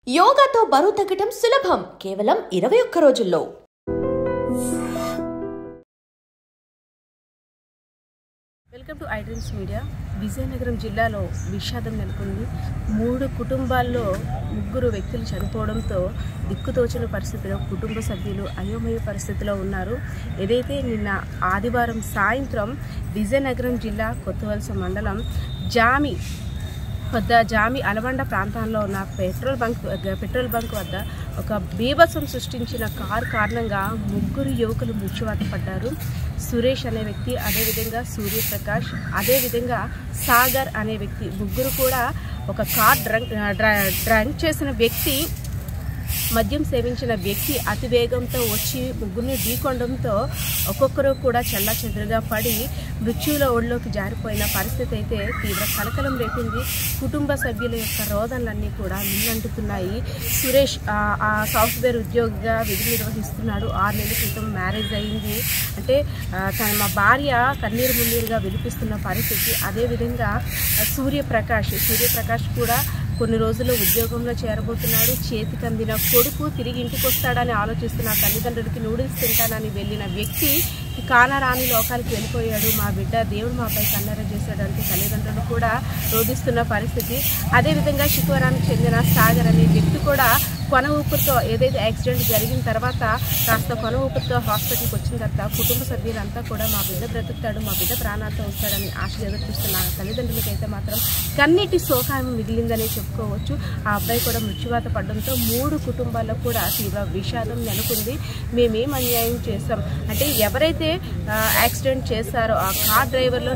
యోగాతో బరువు తగ్గడం సులభం కేవలం 21 రోజుల్లో. Welcome to iDreams media. Vizianagaram జిల్లాలో విషాదం నెలకొంది. 3 కుటుంబాల్లో 3 వ్యక్తులు చనిపోవడంతో దిక్కుతోచని పరిస్థితిలో కుటుంబ సభ్యులు అయోమయ పరిస్థితిలో ఉన్నారు. ఏదైతే నిన్న ఆదివారం సాయంత్రం విజయనగరం జిల్లా కొత్తవలస మండలం జామి అలవండ ప్రాంతంలో ఉన్న పెట్రోల్ బంక్ వద్ద ఒక బీభత్సం సృష్టించిన కారు కారణంగా 3 యువకులు మృత్యువాత పడ్డారు. సురేష్ అనే వ్యక్తి, అదేవిధంగా సూర్యప్రకాష్, అదేవిధంగా సాగర్ అనే వ్యక్తి, 3 కూడా ఒక కార్ డ్రంక్ చేసిన వ్యక్తి, మద్యం సేవించిన వ్యక్తి అతి వేగంతో వచ్చి 3ని ఢీకొనడంతో ఒక్కొక్కరు కూడా చెల్లాచెదురుగా పడి మృత్యువుల ఒడిలోకి జారిపోయిన పరిస్థితి అయితే తీవ్ర కలకలం రేపింది. కుటుంబ సభ్యుల యొక్క రోదనలన్నీ కూడా నిన్నంటుతున్నాయి. సురేష్ ఆ సాఫ్ట్వేర్ ఉద్యోగిగా విధి నిర్వహిస్తున్నాడు. 6 నెలల క్రితం మ్యారేజ్ అయింది. అంటే మా భార్య కన్నీరు మున్నీరుగా విలిపిస్తున్న పరిస్థితి. అదేవిధంగా సూర్యప్రకాష్ కూడా కొన్ని రోజుల్లో ఉద్యోగంలో చేరబోతున్నాడు. చేతికి అందిన కొడుకు తిరిగి ఇంటికి వస్తాడని ఆలోచిస్తున్న తల్లిదండ్రులకి నూడిల్స్ తింటానని వెళ్ళిన వ్యక్తి కానరాని లోకాలకు వెళ్ళిపోయాడు. మా బిడ్డ దేవుడు మాపై కన్నెర చేశాడంటే తల్లిదండ్రులు కూడా రోధిస్తున్న పరిస్థితి. అదేవిధంగా శుక్రవారానికి చెందిన సాగర్ అనే వ్యక్తి కూడా కొన ఊపిరితో, ఏదైతే యాక్సిడెంట్ జరిగిన తర్వాత కాస్త కొన ఊపిరితో హాస్పిటల్కి వచ్చిన తర్వాత కుటుంబ సభ్యులంతా కూడా మా బిడ్డ బ్రతుకుతాడు, మా బిడ్డ ప్రాణాలతో వస్తాడని ఆశ ఎదుర్కొస్తున్న తల్లిదండ్రులకైతే మాత్రం కన్నీటి శోకాన్ని మిగిలిందని చెప్పుకోవచ్చు. ఆ అబ్బాయి కూడా మృత్యువాత పడడంతో 3 కుటుంబాల్లో కూడా తీవ్ర విషాదం నెలకొంది. మేమేం అన్యాయం చేస్తాం అంటే, ఎవరైతే యాక్సిడెంట్ చేశారో ఆ కార్ డ్రైవర్లో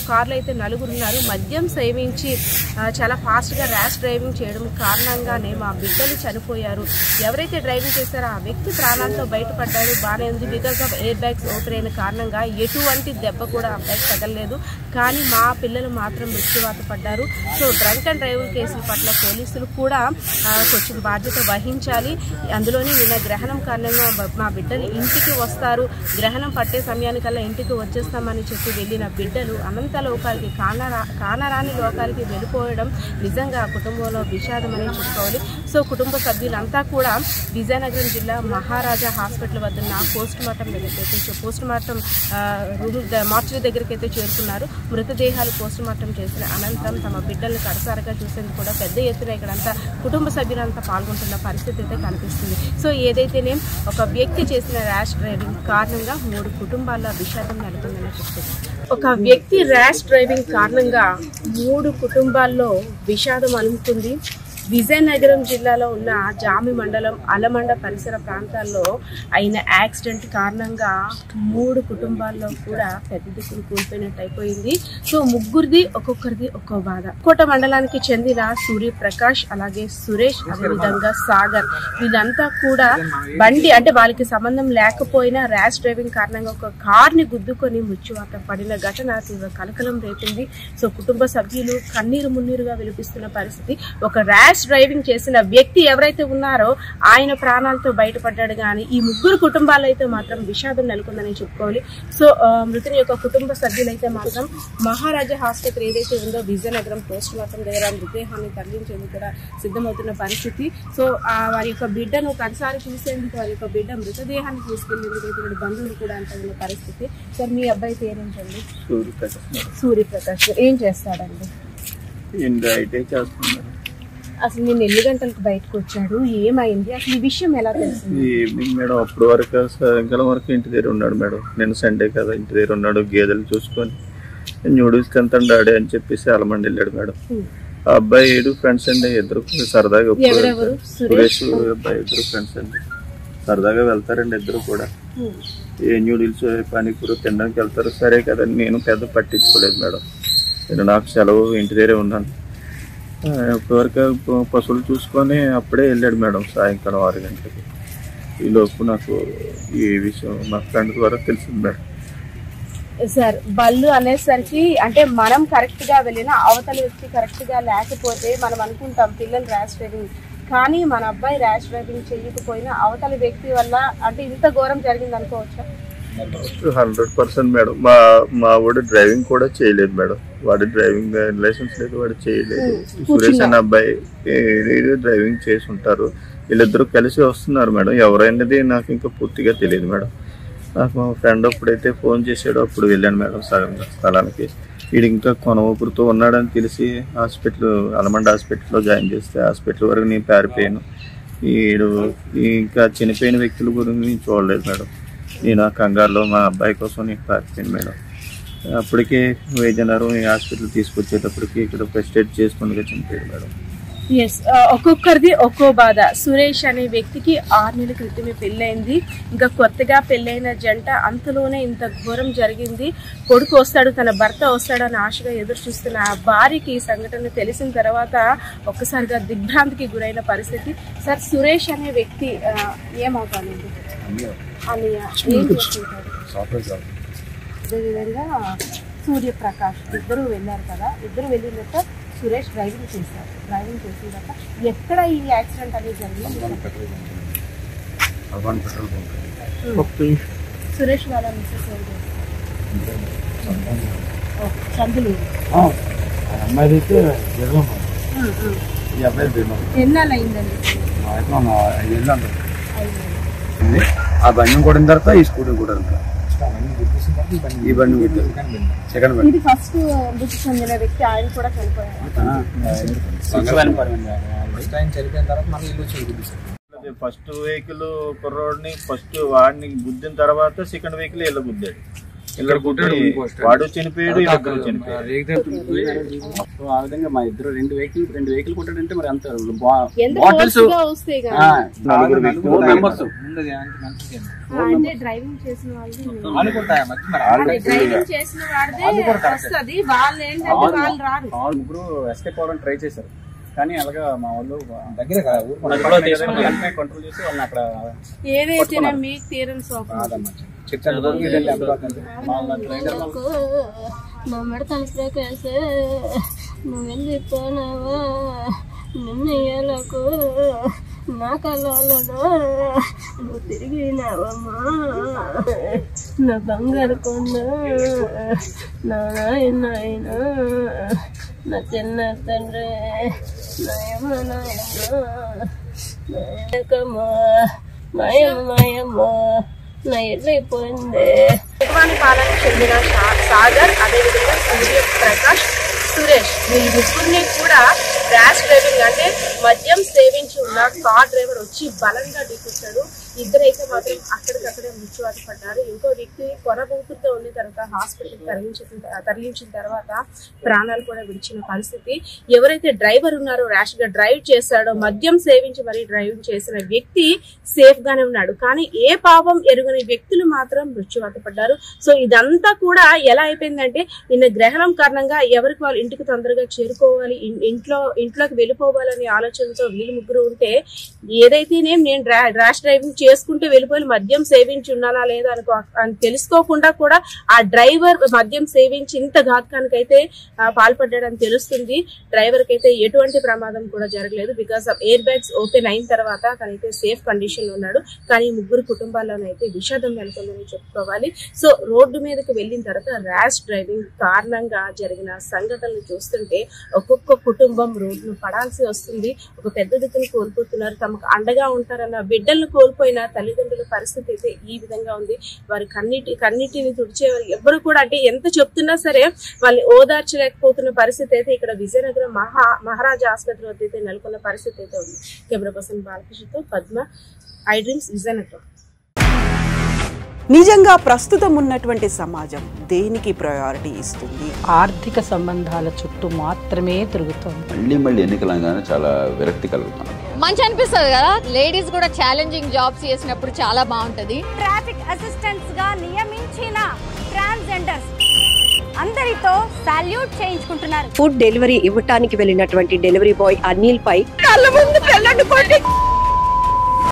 కార్లో అయితే 4 ఉన్నారు. మద్యం సేవించి చాలా ఫాస్ట్గా ర్యాష్ డ్రైవింగ్ చేయడం కారణంగానే మా బిడ్డలు చనిపోయారు. ఎవరైతే డ్రైవింగ్ చేశారో ఆ వ్యక్తి ప్రాణాలతో బయటపడ్డాడు, బాగానే ఉంది. Because of air bags open అయిన కారణంగా ఎటువంటి దెబ్బ కూడా అబ్బాయికి తగలలేదు. కానీ మా పిల్లలు మాత్రం మృత్యువాత పడ్డారు. సో డ్రంక్ అండ్ డ్రైవింగ్ కేసుల పట్ల పోలీసులు కూడా కొంచెం బాధ్యత వహించాలి. అందులోని నిన్న గ్రహణం కారణంగా మా బిడ్డలు ఇంటికి వస్తారు, గ్రహణం పట్టే సమయానికల్లా ఇంటికి వచ్చేస్తామని చెప్పి వెళ్ళిన బిడ్డలు అనంత లోకాలకి కానరాని లోకాలకి వెళ్ళిపోవడం నిజంగా కుటుంబంలో విషాదం అని చెప్పుకోవాలి. సో కుటుంబ సభ్యులంతా కూడా విజయనగరం జిల్లా మహారాజా హాస్పిటల్ వద్ద పోస్ట్ మార్టం మార్చి దగ్గరికి అయితే చేరుకున్నారు. మృతదేహాలు పోస్ట్ మార్టం చేసిన అనంతరం తమ బిడ్డలను కడసారగా చూసేందుకు కూడా పెద్ద ఎత్తున ఇక్కడంతా కుటుంబ సభ్యులంతా పాల్గొంటున్న పరిస్థితి అయితే కనిపిస్తుంది. సో ఏదైతేనే ఒక వ్యక్తి చేసిన ర్యాష్ డ్రైవింగ్ కారణంగా 3 కుటుంబాల్లో విషాదం నెలకొందని చెప్తుంది. ఒక వ్యక్తి ర్యాష్ డ్రైవింగ్ కారణంగా 3 కుటుంబాల్లో విషాదం అలుముతుంది. విజయనగరం జిల్లాలో ఉన్న జామి మండలం అలమండ పరిసర ప్రాంతాల్లో అయిన యాక్సిడెంట్ కారణంగా 3 కుటుంబాల్లో కూడా పెద్ద దిక్కులు కోల్పోయినట్టు అయిపోయింది. సో 3ది ఒక్కొక్కరిది ఒక్కో బాధ. కోట మండలానికి చెందిన సూర్యప్రకాష్, అలాగే సురేష్, అదేవిధంగా సాగర్, వీళ్ళంతా కూడా బండి అంటే వాళ్ళకి సంబంధం లేకపోయినా ర్యాష్ డ్రైవింగ్ కారణంగా ఒక కార్ని గుద్దుకొని మృత్యువాత పడిన ఘటన తీవ్ర కలకలం రేపింది. సో కుటుంబ సభ్యులు కన్నీరు మున్నీరుగా విలిపిస్తున్న పరిస్థితి. ఒక ర్యాష్ డ్రైవింగ్ చేసిన వ్యక్తి ఎవరైతే ఉన్నారో ఆయన ప్రాణాలతో బయటపడ్డాడు. కానీ ఈ 3 కుటుంబాలు అయితే మాత్రం విషాదం నెలకొందని చెప్పుకోవాలి. సో మృతుని యొక్క కుటుంబ సభ్యులైతే మాత్రం మహారాజా హాస్పిటల్ ఏదైతే ఉందో విజయనగరం పోస్ట్ మార్టం దగ్గర మృతదేహాన్ని తరలించేందుకు కూడా సిద్ధమవుతున్న పరిస్థితి. సో వారి యొక్క బిడ్డను కనసారి చూసేందుకు వారి యొక్క బిడ్డ మృతదేహాన్ని తీసుకెళ్లేందుకు బంధువులు కూడా అంటున్న పరిస్థితి. సార్ మీ అబ్బాయి పేరేంటండి? సూర్యప్రకాష్. ఏం చేస్తాడండి? అసలు నేను ఎన్ని గంటలకు బయటకు వచ్చాడు, ఏమైంది, అసలు ఈ విషయం ఎలా తెలిసింది? ఈవినింగ్ మేడం, అప్పటి వరకు సాయంకాలం వరకు ఇంటి దగ్గర ఉన్నాడు మేడం. నేను సండే కదా ఇంటి దగ్గర ఉన్నాడు. గేదెలు చూసుకొని న్యూడిల్స్ తింటాను డాడీ అని చెప్పేసి అలమండి వెళ్ళాడు మేడం. ఆ అబ్బాయి 7 ఫ్రెండ్స్ అండి, 2 సరదాగా సురేష్ అబ్బాయి 2 ఫ్రెండ్స్ అండి, సరదాగా వెళ్తారండి 2 కూడా. ఏ న్యూడిల్స్ పానీపూరి తినడానికి వెళ్తారు. సరే కదండి, నేను పెద్ద పట్టించుకోలేదు మేడం. నేను నాకు సెలవు ఇంటి దగ్గరే ఉన్నాను. ఇప్పటివరకు పశువులు చూసుకొని అప్పుడే వెళ్ళాడు మేడం సాయంకాలం 6 గంటలకి. ఈలోపు నాకు ఈ విషయం మా ఫ్రెండ్ ద్వారా తెలిసింది మేడం. సార్ బళ్ళు అనేసరికి అంటే మనం కరెక్ట్ గా వెళ్ళినా అవతల వ్యక్తి కరెక్ట్ గా లేకపోతే మనం అనుకుంటాం పిల్లలు ర్యాష్ డ్రైవింగ్, కానీ మన అబ్బాయి ర్యాష్ డ్రైవింగ్ చేయకపోయినా అవతల వ్యక్తి వల్ల అంటే ఇంత ఘోరం జరిగింది అనుకోవచ్చా? 100% మేడం. మా వాడు డ్రైవింగ్ కూడా చేయలేదు మేడం. వాడు డ్రైవింగ్ లైసెన్స్ లేదు, వాడు చేయలేదు. సురేష్ అనే అబ్బాయి డ్రైవింగ్ చేసి ఉంటారు. వీళ్ళిద్దరూ కలిసి వస్తున్నారు మేడం. ఎవరైనది నాకు ఇంకా పూర్తిగా తెలియదు మేడం. నాకు మా ఫ్రెండ్ అప్పుడైతే ఫోన్ చేసాడో అప్పుడు వెళ్ళాను మేడం స్థలానికి. వీడు ఇంకా కొనవూపురుతో ఉన్నాడని తెలిసి అలమండ హాస్పిటల్లో జాయిన్ చేస్తే హాస్పిటల్ వరకు నేను పారిపోయాను. వీడు ఇంకా చనిపోయిన వ్యక్తుల గురించి నేను చూడలేదు మేడం. నేను ఆ కంగారులో మా అబ్బాయి కోసం నేను పారిపోయాను మేడం. అప్పటికే వైద్యనగరం ఈ హాస్పిటల్ తీసుకొచ్చేటప్పటికి ఇక్కడ ఫస్ట్ ఎయిడ్ చేసుకుంటూ చనిపోయాడు మేడం. ఎస్, ఒక్కొక్కరిది ఒక్కో బాధ. సురేష్ అనే వ్యక్తికి 6 నెలల క్రితమే పెళ్ళైంది. ఇంకా కొత్తగా పెళ్ళైన జంట అంతలోనే ఇంత ఘోరం జరిగింది. కొడుకు వస్తాడు, తన భర్త వస్తాడని ఆశగా ఎదురు చూస్తున్న ఆ భార్యకి ఈ సంఘటన తెలిసిన తర్వాత ఒక్కసారిగా దిగ్భ్రాంతికి గురైన పరిస్థితి. సార్, సురేష్ అనే వ్యక్తి ఏమవుతానండి? అన్నయ్య ఏం చేస్తుంటాడు? అదేవిధంగా సూర్యప్రకాష్ ఇద్దరు వెళ్ళారు కదా. ఇద్దరు వెళ్ళినట్టు సురేష్ డ్రైవింగ్ చేశారు. డ్రైవింగ్ చేసినాక ఎక్కడ ఈ యాక్సిడెంట్ అనేది జరిగింది? సురేష్ వాళ్ళ మిస్సెస్ చందులు ఎన్నాళ్ళు అయిందండి? ఆ బండి కూడా తర్వాత ఈ స్కూటీ కూడా ఈ బండి సెకండ్ బండి. ఇది ఫస్ట్ మృతి చెందిన వ్యక్తి, ఆయన కూడా చనిపోయారు. ఫస్ట్ వెహికల్ కుర్రోడిని వాడిని గుద్దిన తర్వాత సెకండ్ వెహికల్ ఇలా గుద్దాడు. వాడు చనిపోయాడు, ఇద్దరు చనిపోయాడు. ఆ విధంగా మా ఇద్దరు రెండు వెహికల్ కొట్టాడంటే మరి అంత అంటే డ్రైవింగ్ చేసిన వాళ్ళు ముగ్గురు ఎస్కేప్ అవ్వడానికి ట్రై చేశారు. కానీ అలాగా మా వాళ్ళు దగ్గర కంట్రోల్ చేసి వాళ్ళని అక్కడ ఏదైతే మీకు తీరని నా మెడతల ప్రకాశ నువ్వు వెళ్ళిపోనావా నిన్నయ్యలకు నా కళలను నువ్వు తిరిగినావమ్మా నా బంగారు కొండ నా నాయన నా చిన్న తండ్రి నాయమ్మ మాయమ్మ నా ఎట్లయిపోయింది. పాలనకు చెందిన సాగర్, అదేవిధంగా సూర్యప్రకాష్, సురేష్, వీళ్ళు ముగ్గురిని కూడా ర్యాష్ డ్రైవింగ్ అంటే మద్యం సేవించి ఉన్న కార్ డ్రైవర్ వచ్చి బలంగా ఢీకొచ్చాడు. ఇద్దరైతే మాత్రం అక్కడికక్కడే మృత్యువాత పడ్డారు. ఇంకో వ్యక్తి కొనబూతుతో ఉన్న తర్వాత హాస్పిటల్కి తరలించిన తర్వాత ప్రాణాలు కూడా విడిచిన పరిస్థితి. ఎవరైతే డ్రైవర్ ఉన్నారో, ర్యాష్ గా డ్రైవ్ చేశాడో, మద్యం సేవించి మరీ డ్రైవింగ్ చేసిన వ్యక్తి సేఫ్ గానే ఉన్నాడు. కానీ ఏ పాపం ఎరుగని వ్యక్తులు మాత్రం మృత్యువాత పడ్డారు. సో ఇదంతా కూడా ఎలా అయిపోయిందంటే, నిన్న గ్రహణం కారణంగా ఎవరికి వాళ్ళు ఇంటికి తొందరగా చేరుకోవాలి, ఇంట్లోకి వెళ్ళిపోవాలనే ఆలోచనతో వీళ్ళు ముగ్గురు ఉంటే, ఏదైతేనే నేను ర్యాష్ డ్రైవింగ్ చేసుకుంటూ వెళ్ళిపోయి మద్యం సేవించి ఉన్నానా లేదా అని తెలుసుకోకుండా కూడా ఆ డ్రైవర్ మద్యం సేవించి ఇంత ఘాతకానికైతే పాల్పడ్డాడని తెలుస్తుంది. డ్రైవర్ కి అయితే ఎటువంటి ప్రమాదం కూడా జరగలేదు. Because of air bags open అయిన తర్వాత తనైతే సేఫ్ కండిషన్ లో ఉన్నాడు. కానీ ముగ్గురు కుటుంబాల్లోనైతే విషాదం నెలకొందని చెప్పుకోవాలి. సో రోడ్డు మీదకి వెళ్ళిన తర్వాత ర్యాష్ డ్రైవింగ్ కారణంగా జరిగిన సంఘటనలు చూస్తుంటే ఒక్కొక్క కుటుంబం రోడ్డును పడాల్సి వస్తుంది. ఒక పెద్ద దిక్కును కోల్పోతున్నారు. తమకు అండగా ఉంటారన్న బిడ్డలను కోల్పోయిన తల్లిదండ్రుల పరిస్థితి అయితే ఈ విధంగా ఉంది. వారి కన్నిటిని తుడిచేవారు ఎవరు కూడా, అంటే ఎంత చెప్తున్నా సరే వాళ్ళని ఓదార్చలేకపోతున్న పరిస్థితి అయితే ఇక్కడ విజయనగరం మహారాజా ఆసుపత్రి వద్ద అయితే నెలకొన్న పరిస్థితి అయితే ఉంది. కెమెరా పర్సన్ బాలకృష్ణతో పద్మ, ఐ డ్రీమ్స్, విజయనగరం. నిజంగా ప్రస్తుతం ఉన్నటువంటి సమాజం దేనికి ప్రయారిటీ ఇస్తుంది? ఆర్థిక సంబంధాల చుట్టూ మాత్రమే తిరుగుతుంది. మళ్ళీ ఎన్నికలంగానే చాలా విరక్తి కలుగుతాం. మంచి అనిపిస్తుంది కదా, లేడీస్ కూడా ఛాలెంజింగ్ జాబ్స్ చేసినప్పుడు చాలా బాగుంటది. ట్రాఫిక్ అసిస్టెంట్స్ గా నియమించిన ట్రాన్స్జెండర్స్ అందరితో సాల్యూట్ చేయించుకుంటున్నారు. ఫుడ్ డెలివరీ ఇవ్వటానికి వెళ్ళినటువంటి డెలివరీ బాయ్ అనిల్ పై కళ్ళ ముందు